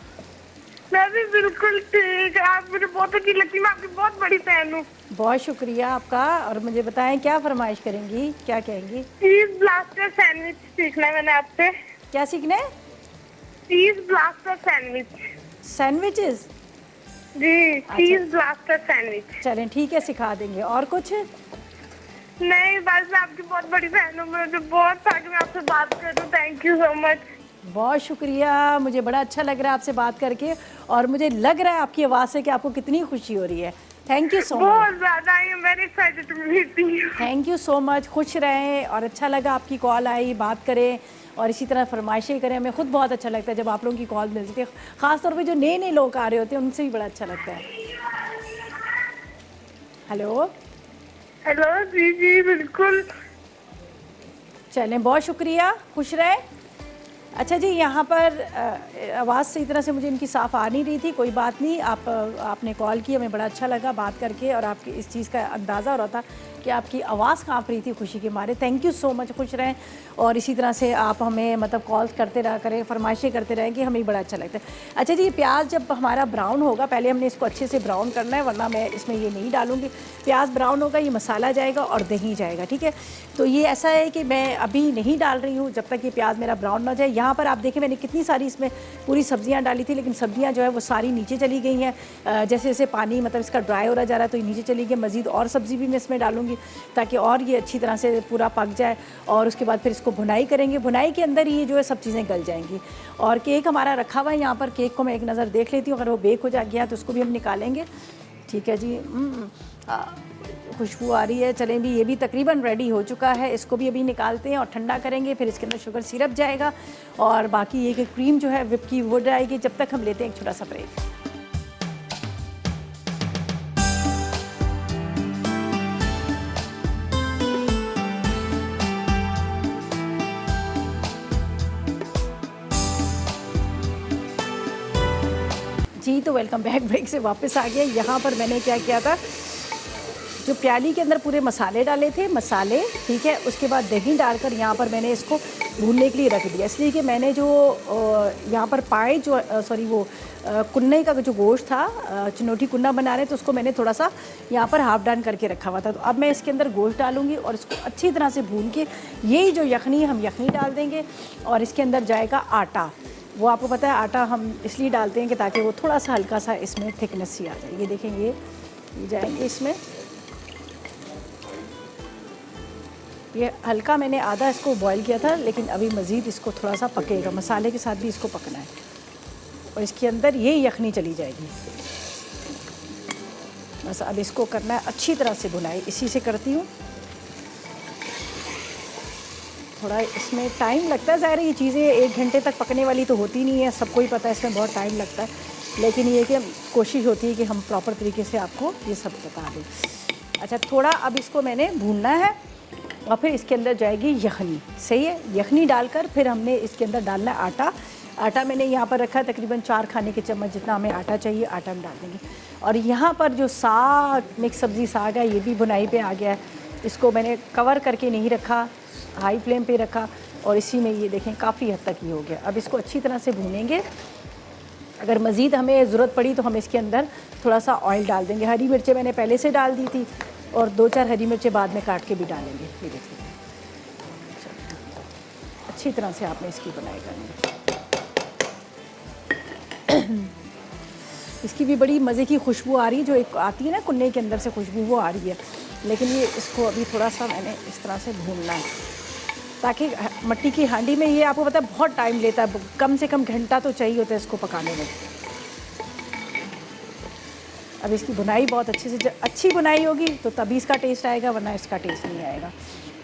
मैं भी बिल्कुल ठीक। आप मुझे बहुत अच्छी लगती, मैं आपकी बहुत बड़ी फैन हूँ। बहुत शुक्रिया आपका। और मुझे बताएं क्या फरमाइश करेंगी, क्या कहेंगी? चीज ब्लास्टर सैंडविच सीखना है मैंने आपसे। क्या सीखना है? चीज ब्लास्टर सैंडविच। सैंडविचेस? जी, चीज ब्लास्टर सैंडविच। चलें ठीक है, सिखा देंगे। और कुछ? नहीं, बस मैं आपकी बहुत बड़ी फैन हूँ, मुझे बहुत था कि मैं आपसे बात करूँ। Thank you so much. बहुत शुक्रिया, मुझे बड़ा अच्छा लग रहा है आपसे बात करके, और मुझे लग रहा है आपकी आवाज़ से कि आपको कितनी खुशी हो रही है। Thank you so much. बहुत ज़्यादा, I am very excited to meet you. Thank you so much. खुश रहें, और अच्छा लगा आपकी कॉल आई, बात करें और इसी तरह फरमाइशें करें। हमें खुद बहुत अच्छा लगता है जब आप लोगों की कॉल मिलती है, ख़ासतौर पे जो नए नए लोग आ रहे होते हैं उनसे भी बड़ा अच्छा लगता है। हेलो हेलो, जी जी बिल्कुल। चलें, बहुत शुक्रिया, खुश रहें। अच्छा जी, यहाँ पर आवाज़ सही तरह से मुझे इनकी साफ़ आ नहीं रही थी, कोई बात नहीं, आपने कॉल की, हमें बड़ा अच्छा लगा बात करके, और आपकी इस चीज़ का अंदाज़ा हो रहा था कि आपकी आवाज़ काँप रही थी खुशी के मारे। थैंक यू सो मच, खुश रहें और इसी तरह से आप हमें मतलब कॉल करते रहा करें, फरमाइशें करते रहें कि हमें बड़ा अच्छा लगता है। अच्छा जी, ये प्याज जब हमारा ब्राउन होगा, पहले हमने इसको अच्छे से ब्राउन करना है, वरना मैं इसमें ये नहीं डालूँगी। प्याज ब्राउन होगा, ये मसाला जाएगा और दही जाएगा, ठीक है। तो ये ऐसा है कि मैं अभी नहीं डाल रही हूँ जब तक ये प्याज मेरा ब्राउन ना जाए। यहाँ पर आप देखें मैंने कितनी सारी इसमें पूरी सब्जियाँ डाली थी, लेकिन सब्जियाँ जो है वो सारी नीचे चली गई हैं। जैसे जैसे पानी मतलब इसका ड्राई हो रहा जा रहा है तो ये नीचे चली गई। मज़ीद और सब्ज़ी भी मैं इसमें डालूँगी ताकि और ये अच्छी तरह से पूरा पक जाए, और उसके बाद फिर इसको भुनाई करेंगे। भुनाई के अंदर ये जो है सब चीज़ें गल जाएंगी। और केक हमारा रखा हुआ है यहाँ पर, केक को मैं एक नज़र देख लेती हूँ, अगर वो बेक हो गया तो उसको भी हम निकालेंगे। ठीक है जी, खुशबू आ रही है। चलें भी, ये भी तकरीबन रेडी हो चुका है, इसको भी अभी निकालते हैं और ठंडा करेंगे। फिर इसके अंदर शुगर सिरप जाएगा और बाकी ये कि क्रीम जो है विप की वो जाएगी। जब तक हम लेते हैं एक छोटा सा ब्रेक। जी तो वेलकम बैक, ब्रेक से वापस आ गया। यहाँ पर मैंने क्या किया था, जो प्याली के अंदर पूरे मसाले डाले थे, मसाले, ठीक है, उसके बाद दही डालकर यहाँ पर मैंने इसको भूनने के लिए रख दिया। इसलिए कि मैंने जो यहाँ पर पाए जो कुन्ने का जो गोश्त था, चिनोटी कुन्ना बना रहे तो उसको मैंने थोड़ा सा यहाँ पर हाफ डन करके रखा हुआ था। तो अब मैं इसके अंदर गोश्त डालूँगी और इसको अच्छी तरह से भून के यही जो यखनी, हम यखनी डाल देंगे और इसके अंदर जाएगा आटा। वो आपको पता है आटा हम इसलिए डालते हैं कि ताकि वो थोड़ा सा हल्का सा इसमें थिकनेस सी आ जाए। ये देखें, ये जाएंगे इसमें, ये हल्का मैंने आधा इसको बॉईल किया था, लेकिन अभी मज़ीद इसको थोड़ा सा पकेगा, मसाले के साथ भी इसको पकना है और इसके अंदर ये यखनी चली जाएगी। बस अब इसको करना है अच्छी तरह से भुनाई, इसी से करती हूँ। थोड़ा इसमें टाइम लगता है, ज़ाहिर है ये चीज़ें 1 घंटे तक पकने वाली तो होती नहीं है, सबको ही पता है इसमें बहुत टाइम लगता है, लेकिन ये कि कोशिश होती है कि हम प्रॉपर तरीके से आपको ये सब बता दें। अच्छा, थोड़ा अब इसको मैंने भूनना है और फिर इसके अंदर जाएगी यखनी, सही है। यखनी डालकर फिर हमने इसके अंदर डालना है आटा। आटा मैंने यहाँ पर रखा है तकरीबन 4 खाने के चम्मच जितना हमें आटा चाहिए, आटा हम डाल देंगे। और यहाँ पर जो साग, मिक्स सब्ज़ी साग है, ये भी भुनाई पे आ गया है। इसको मैंने कवर करके नहीं रखा, हाई फ्लेम पे रखा और इसी में ये देखें काफ़ी हद तक ये हो गया। अब इसको अच्छी तरह से भूनेंगे। अगर मज़ीद हमें ज़रूरत पड़ी तो हम इसके अंदर थोड़ा सा ऑयल डाल देंगे। हरी मिर्चें मैंने पहले से डाल दी थी और 2-4 हरी मिर्चें बाद में काट के भी डालेंगे। ये देखिए, अच्छी तरह से आपने इसकी बनाई करनी। इसकी भी बड़ी मज़े की खुशबू आ रही है, जो एक आती है ना कुन्ने के अंदर से खुशबू, वो आ रही है। लेकिन ये इसको अभी थोड़ा सा मैंने इस तरह से भूनना है ताकि मिट्टी की हांडी में, ये आपको पता है बहुत टाइम लेता है, कम से कम घंटा तो चाहिए होता है इसको पकाने में। अब इसकी बुनाई बहुत अच्छे से, जब अच्छी बुनाई होगी तो तभी इसका टेस्ट आएगा, वरना इसका टेस्ट नहीं आएगा।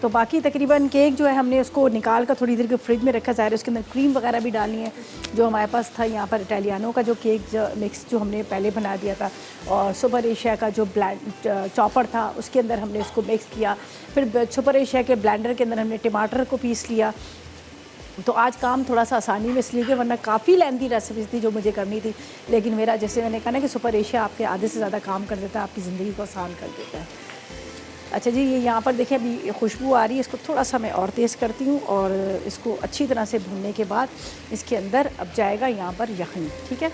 तो बाकी तकरीबन केक जो है हमने उसको निकाल कर थोड़ी देर के फ्रिज में रखा। ज़ाहिर उसके अंदर क्रीम वगैरह भी डालनी है, जो हमारे पास था यहाँ पर इटालियानो का जो केक मिक्स जो हमने पहले बना दिया था, और सुपर एशिया का जो चॉपर था उसके अंदर हमने उसको मिक्स किया। फिर सुपर एशिया के ब्लेंडर के अंदर हमने टमाटर को पीस लिया। तो आज काम थोड़ा सा आसानी में इसलिए कि वरना काफ़ी लेंथी रेसिपी थी जो मुझे करनी थी, लेकिन मेरा, जैसे मैंने कहा ना कि सुपर एशिया आपके आधे से ज़्यादा काम कर देता है, आपकी ज़िंदगी को आसान कर देता है। अच्छा जी, ये यहाँ पर देखें अभी खुशबू आ रही है, इसको थोड़ा सा मैं और तेज़ करती हूँ और इसको अच्छी तरह से भूनने के बाद इसके अंदर अब जाएगा यहाँ पर यखनी, ठीक है।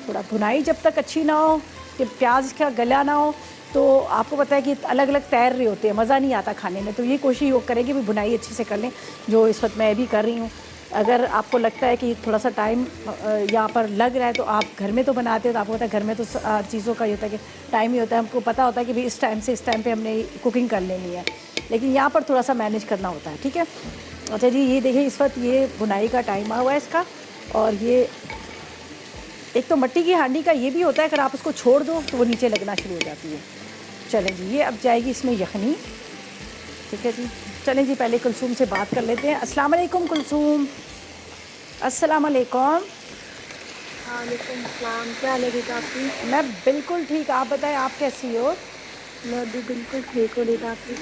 थोड़ा भुनाई जब तक अच्छी ना हो कि प्याज का गला ना हो, तो आपको पता है कि अलग अलग तैर रहे होते हैं, मज़ा नहीं आता खाने में। तो ये कोशिश वो करें कि भी बुनाई अच्छे से कर लें, जो इस वक्त मैं भी कर रही हूँ। अगर आपको लगता है कि थोड़ा सा टाइम यहाँ पर लग रहा है, तो आप घर में तो बनाते हो, तो आपको पता है घर में तो चीज़ों का ये होता है कि टाइम ही होता है, हमको पता होता है कि भाई इस टाइम से इस टाइम पे हमने कुकिंग कर लेनी है, लेकिन यहाँ पर थोड़ा सा मैनेज करना होता है, ठीक है। अच्छा जी, ये देखिए इस वक्त ये बुनाई का टाइम हुआ है इसका, और ये एक तो मिट्टी की हांडी का ये भी होता है, अगर आप उसको छोड़ दो तो वो नीचे लगना शुरू हो जाती है। चलें जी, ये अब जाएगी इसमें यखनी, ठीक है जी। चलें जी, पहले कुलसूम से बात कर लेते हैं। अस्सलाम वालेकुम कुलसूम। अस्सलाम वालेकुम। वालेकुम सलाम, क्या हाल है बेटा आपकी? मैं बिल्कुल ठीक, आप बताएं आप कैसी हो? मैं भी बिल्कुल ठीक हूँ बेटा आपकी।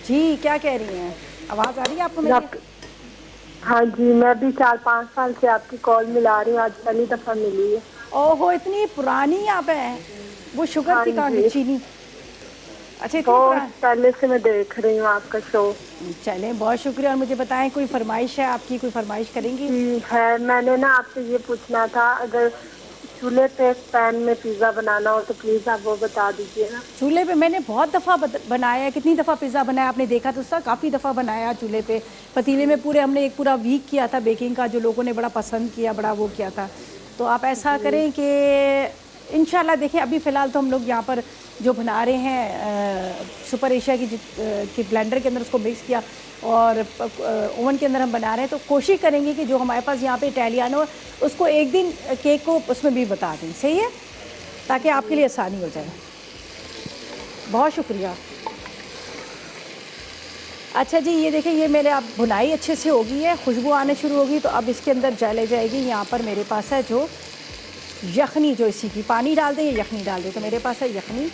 जी क्या कह रही हैं, आवाज़ आ रही है आपको मेरी? हाँ जी, मैं भी 4-5 साल से आपकी कॉल मिला रही हूँ, आज पहली दफ़ा मिली है। ओहो, इतनी पुरानी आप हैं। वो शुगर हाँ थी कहाँ की, जी, चीनी? अच्छा, इतनी बहुत पुरानी। पहले से मैं देख रही हूँ आपका शो। चलें, बहुत शुक्रिया। और मुझे बताएं, कोई फरमाइश है आपकी? कोई फरमाइश करेंगी? जी है, मैंने ना आपसे ये पूछना था, अगर चूल्हे पे पैन में पिज़्ज़ा बनाना हो तो प्लीज़ आप वो बता दीजिए ना। चूल्हे पे मैंने बहुत दफ़ा बनाया है। कितनी दफ़ा पिज़्ज़ा बनाया आपने देखा तो उसका? काफ़ी दफ़ा बनाया चूल्हे पे, पतीले में पूरे। हमने एक पूरा वीक किया था बेकिंग का, जो लोगों ने बड़ा पसंद किया, बड़ा वो किया था। तो आप ऐसा करें कि इंशाल्लाह देखें, अभी फ़िलहाल तो हम लोग यहाँ पर जो बना रहे हैं सुपर एशिया की ब्लेंडर के अंदर उसको मिक्स किया और ओवन के अंदर हम बना रहे हैं। तो कोशिश करेंगे कि जो हमारे पास यहाँ पे इटालियानो उसको एक दिन केक को उसमें भी बता दें, सही है, ताकि आपके लिए आसानी हो जाए। बहुत शुक्रिया। अच्छा जी, ये देखें, ये मेरे अब भुनाई अच्छे से हो गई है, खुशबू आने शुरू होगी। तो अब इसके अंदर चले जाएगी, यहाँ पर मेरे पास है जो यखनी, जो इसी की पानी डाल दें या यखनी डाल दें। तो मेरे पास है यखनी,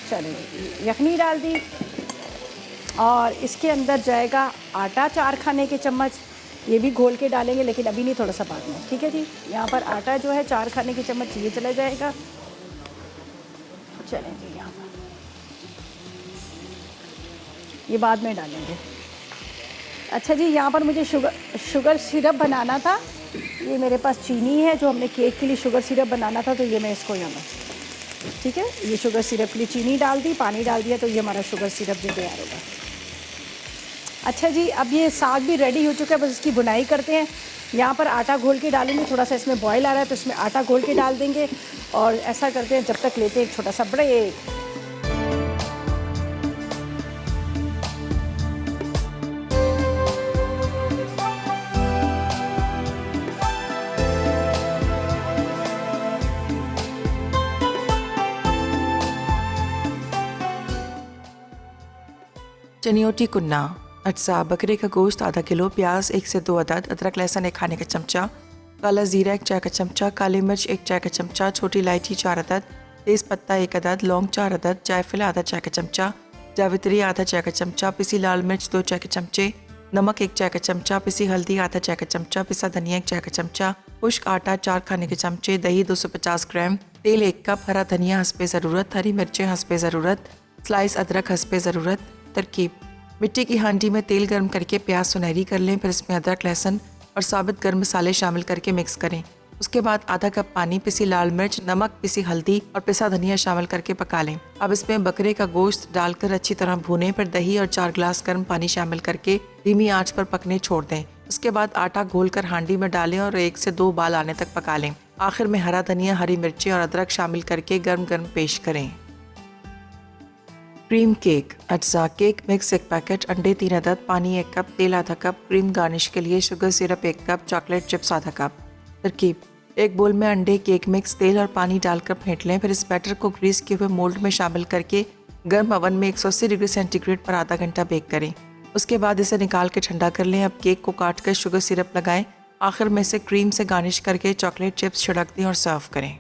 चलिए यखनी डाल दी। और इसके अंदर जाएगा आटा 4 खाने के चम्मच, ये भी घोल के डालेंगे लेकिन अभी नहीं, थोड़ा सा बाद में, ठीक है जी। यहाँ पर आटा जो है 4 खाने के चम्मच ये चला जाएगा। चलें जी, यहाँ पर ये बाद में डालेंगे। अच्छा जी, यहाँ पर मुझे शुगर सिरप बनाना था। ये मेरे पास चीनी है जो हमने केक के लिए शुगर सिरप बनाना था, तो ये मैं इसको यहाँ, ठीक है, ये शुगर सिरप के लिए चीनी डाल दी, पानी डाल दिया, तो ये हमारा शुगर सिरप भी तैयार होगा। अच्छा जी, अब ये साग भी रेडी हो चुका है, बस इसकी बुनाई करते हैं। यहाँ पर आटा घोल के डालेंगे, थोड़ा सा इसमें बॉयल आ रहा है तो इसमें आटा घोल के डाल देंगे। और ऐसा करते हैं, जब तक लेते हैं एक छोटा सा ब्रेक। चनियोटी कुन्ना, अज्जा बकरे का गोश्त आधा किलो, प्याज 1 से 2 अदद, अदरक लहसुन 1 खाने का चमचा, काला जीरा 1 चाय का चमचा, काली मिर्च 1 चाय का चमचा, छोटी इलायची 4 अदद, तेज़ पत्ता 1 अदद, लौंग 4 अदद, जायफल आधा चाय का चमचा, जावित्री आधा चाय का चमचा, पिसी लाल मिर्च 2 चाय के चमचे, नमक 1 चाय का चमचा, पिसी हल्दी आधा चाय का चमचा, पिसा धनिया 1 चाय का चमचा, खुश्क आटा 4 खाने के चमचे, दही 250 ग्राम, तेल 1 कप, हरा धनिया हस्बे ज़रूरत, हरी मिर्चें हस्बे ज़रूरत, स्लाइस अदरक हस्बे ज़रूरत। तरकीब: मिट्टी की हांडी में तेल गर्म करके प्याज सुनहरी कर लें, फिर इसमें अदरक लहसुन और साबित गर्म मसाले शामिल करके मिक्स करें। उसके बाद आधा कप पानी, पिसी लाल मिर्च, नमक, पिसी हल्दी और पिसा धनिया शामिल करके पका लें। अब इसमें बकरे का गोश्त डालकर अच्छी तरह भूनें, फिर दही और 4 गिलास गर्म पानी शामिल करके धीमी आंच पर पकने छोड़ दें। उसके बाद आटा घोलकर हांडी में डालें और 1 से 2 उबाल आने तक पका लें। आखिर में हरा धनिया, हरी मिर्चें और अदरक शामिल करके गर्म गर्म पेश करें। क्रीम केक, अज्जा केक मिक्स 1 पैकेट, अंडे 3 अदद, पानी 1 कप, तेल आधा कप, क्रीम गार्निश के लिए sugar syrup 1 cup, chocolate chips आधा कप। तरकीब: एक बोल में अंडे, केक मिक्स, तेल और पानी डालकर फेंट लें, फिर इस बैटर को ग्रीस किए हुए मोल्ड में शामिल करके गर्म ओवन में 180 डिग्री सेंटीग्रेड पर आधा घंटा बेक करें। उसके बाद इसे निकाल के ठंडा कर लें। अब केक को काट कर शुगर सिरप लगाएं, आखिर में से क्रीम से गार्निश करके चॉकलेट चिप्स छिड़क दें और सर्व करें।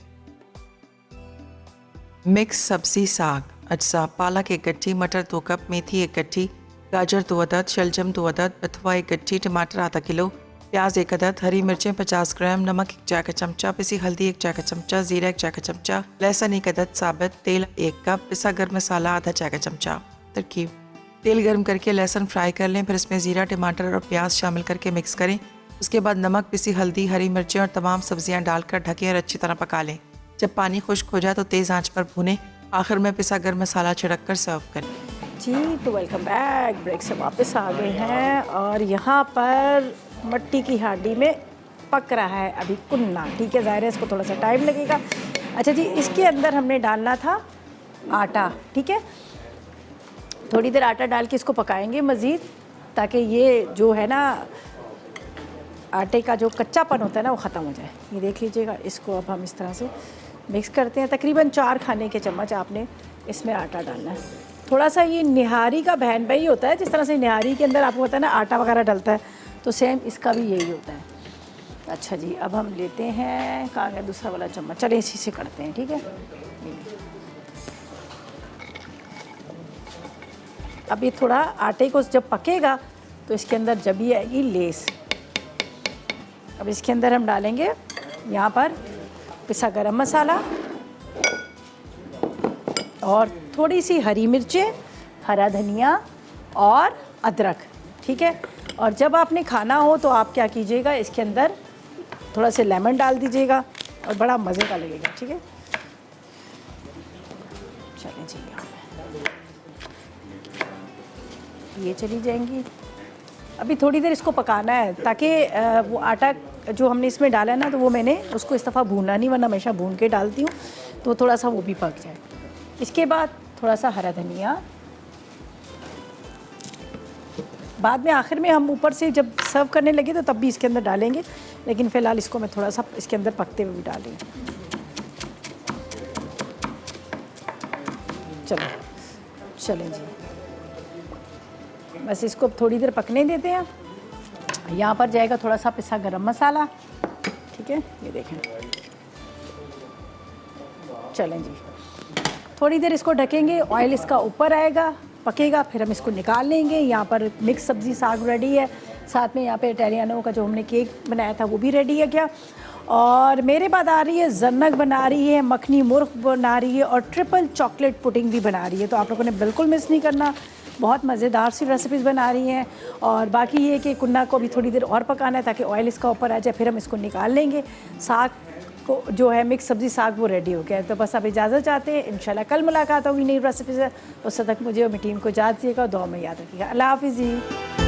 मिक्स सब्जी साग, अज्जा पालक 1 गट्ठी, मटर 2 कप, मेथी 1 गट्ठी, गाजर 2 अदद, शलजम 2 अदद, बथुआ 1 गट्ठी, टमाटर आधा किलो, प्याज 1 अदद, हरी मिर्चें 50 ग्राम, नमक 1 चाय का चमचा, पिसी हल्दी 1 चाय का चमचा, जीरा 1 चाय का चमचा, लहसुन 1 अदद साबित, तेल 1 कप, पिसा गर्म मसाला आधा चाय का चमचा। तरकीब: तेल गर्म करके लहसुन फ्राई कर लें, फिर इसमें जीरा, टमाटर और प्याज शामिल करके मिक्स करें। उसके बाद नमक, पिसी हल्दी, हरी मिर्चें और तमाम सब्जियां डालकर ढकें और अच्छी तरह पका लें। जब पानी खुश्क हो जाए तो तेज़ आंच पर भूनें, आखिर में पिसा गर्म मसाला छिड़क कर सर्व करें। जी, तो वेलकम बैक। ब्रेक से वापस आ गए हैं और यहाँ पर मिट्टी की हांडी में पक रहा है अभी कुन्ना, ठीक है, ज़ाहिर है इसको थोड़ा सा टाइम लगेगा। अच्छा जी, इसके अंदर हमने डालना था आटा, ठीक है, थोड़ी देर आटा डाल के इसको पकाएंगे मज़ीद, ताकि ये जो है ना आटे का जो कच्चापन होता है ना वो ख़त्म हो जाए। ये देख लीजिएगा, इसको अब हम इस तरह से मिक्स करते हैं। तकरीबन 4 खाने के चम्मच आपने इसमें आटा डालना है। थोड़ा सा ये निहारी का बहन भाई होता है, जिस तरह से निहारी के अंदर आपको पता है ना आटा वगैरह डलता है, तो सेम इसका भी यही होता है। अच्छा जी, अब हम लेते हैं, कहाँ गया दूसरा वाला चम्मच, चलें इसी से करते हैं, ठीक है। अब ये थोड़ा आटे को जब पकेगा तो इसके अंदर जब भी आएगी लेस। अब इसके अंदर हम डालेंगे यहाँ पर पिसा गरम मसाला और थोड़ी सी हरी मिर्चें, हरा धनिया और अदरक, ठीक है। और जब आपने खाना हो तो आप क्या कीजिएगा, इसके अंदर थोड़ा सा लेमन डाल दीजिएगा और बड़ा मज़े का लगेगा, ठीक है। चलें जी, ये चली जाएंगी। अभी थोड़ी देर इसको पकाना है ताकि वो आटा जो हमने इसमें डाला है ना, तो वो मैंने उसको इस दफ़ा भूनना नहीं, वरना हमेशा भून के डालती हूँ, तो थोड़ा सा वो भी पक जाए। इसके बाद थोड़ा सा हरा धनिया, बाद में आखिर में हम ऊपर से जब सर्व करने लगे तो तब भी इसके अंदर डालेंगे, लेकिन फ़िलहाल इसको मैं थोड़ा सा इसके अंदर पकते हुए भी डाल रही हूँ। चलें जी, बस इसको थोड़ी देर पकने देते हैं। यहाँ पर जाएगा थोड़ा सा पिसा गरम मसाला, ठीक है, ये देखें। चलें जी, थोड़ी देर इसको ढकेंगे, ऑयल इसका ऊपर आएगा, पकेगा, फिर हम इसको निकाल लेंगे। यहाँ पर मिक्स सब्ज़ी साग रेडी है, साथ में यहाँ पे इटालियानो का जो हमने केक बनाया था वो भी रेडी है क्या। और मेरे बाद आ रही है जन्नक बना रही है, मखनी मुर्ग बना रही है और ट्रिपल चॉकलेट पुडिंग भी बना रही है, तो आप लोगों ने बिल्कुल मिस नहीं करना। बहुत मज़ेदार सी रेसिपीज़ बना रही हैं। और बाकी ये कि कुन्ना को भी थोड़ी देर और पकाना है ताकि ऑयल इसका ऊपर आ जाए, फिर हम इसको निकाल लेंगे। साग को जो है मिक्स सब्ज़ी साग वो रेडी हो गया है, तो बस अब इजाज़त चाहते हैं। इंशाल्लाह कल मुलाकात होगी नई रेसिपी से। उस तक मुझे और मेरी टीम को इजाज़त दीजिएगा, दुआ में याद रखिएगा। अल्लाह हाफ़िज़ जी।